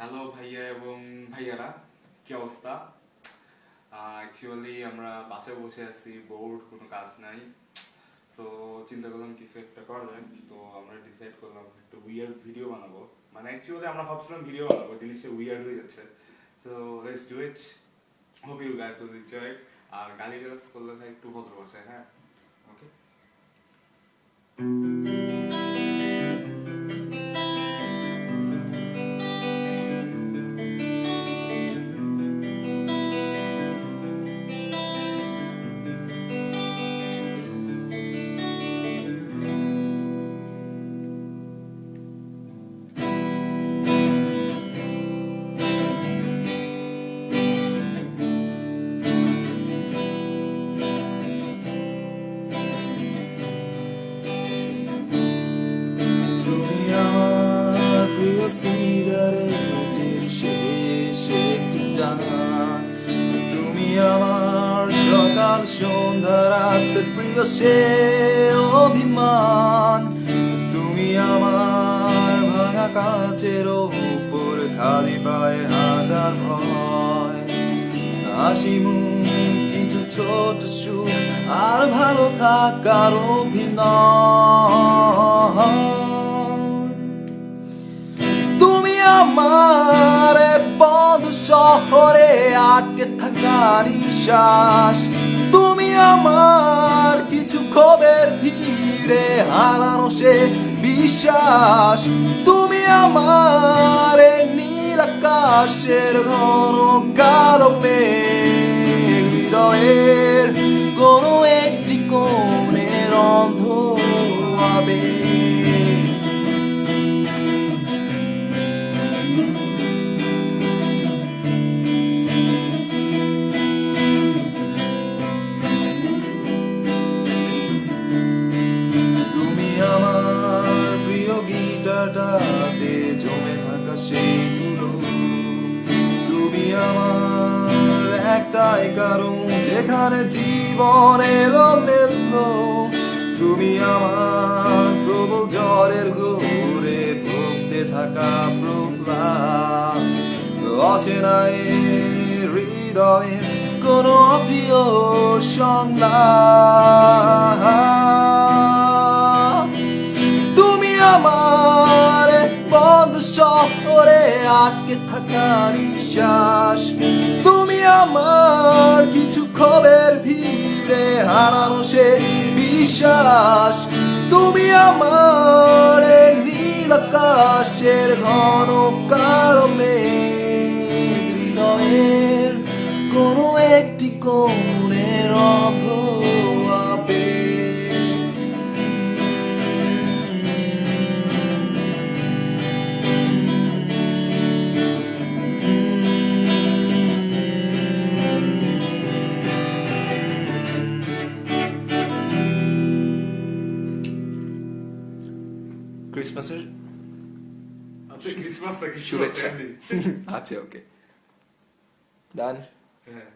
Hello ভাইয়া এবং ভাইয়ারা, কি অবস্থা? অ্যাকচুয়ালি আমরা বাসায় বসে আছি, বোর্ড, কোনো কাজ নাই। সো চিন্তা করলাম কিছু একটা করা যায়। তো আমরা ডিসাইড করলাম একটা উইয়ার্ড ভিডিও বানাবো। মানে অ্যাকচুয়ালি আমরা ভাবছিলাম ভিডিও বানাবো, জিনিসটা উইয়ার্ড হয়ে যাচ্ছে। So let's do it. Hope you guys will enjoy. আর গালি গালাজ করলে ভাই একটু ভদ্র ভাষায়, হ্যাঁ? ওকে। তুমি আমার প্রিয় সিগারেটের শেষ একটি টান, তুমি আমার সকাল সন্ধ্যা রাতের প্রিয় সে অভিমান, তুমি আমার ভাঙা কাচের উপর খালি পায়ে হাঁটার ভয়, হাসি মুখ কিছু ছোট সুখ আর ভালো থাকার অভিনয়। তুমি আমার বন্ধ শহরে আটকে থাকা নিঃশ্বাস, তুমি আমার কিছু ক্ষোভের ভিড়ে হারানো সে বিশ্বাস, তুমি আমার নীল আকাশের ঘন কালো মেঘ, হৃদয়ের কোনো একটি কোণের অন্ধ আবেগ। তুমি আমার প্রিয় গিটারটাতে জমে থাকা সেই ধুলো, তুমি আমার একটাই কারণ যেখানে জীবন এলো মেলো, তুমি আমার প্রবল জ্বরের ঘোরে ভুগতে থাকা প্রহ্লাদ, অচেনায় হৃদয়ের কোনো অপ্রিয় সংলাপ। তুমি আমার বন্ধ শহরে আটকে থাকা নিঃশ্বাস, তুমি আমার কিছু ক্ষোভের ভিড়ে হারানো সে বিশ্বাস, তুমি আমার নীল আকাশের ঘন কালো মেঘ, হৃদয়ের কোনো একটি কোণের অন্ধ আবেগ। ক্রিসমাসের আচ্ছা, ক্রিসমাস নাকি শুভেচ্ছা। আচ্ছা, ওকে, ডান। হ্যাঁ।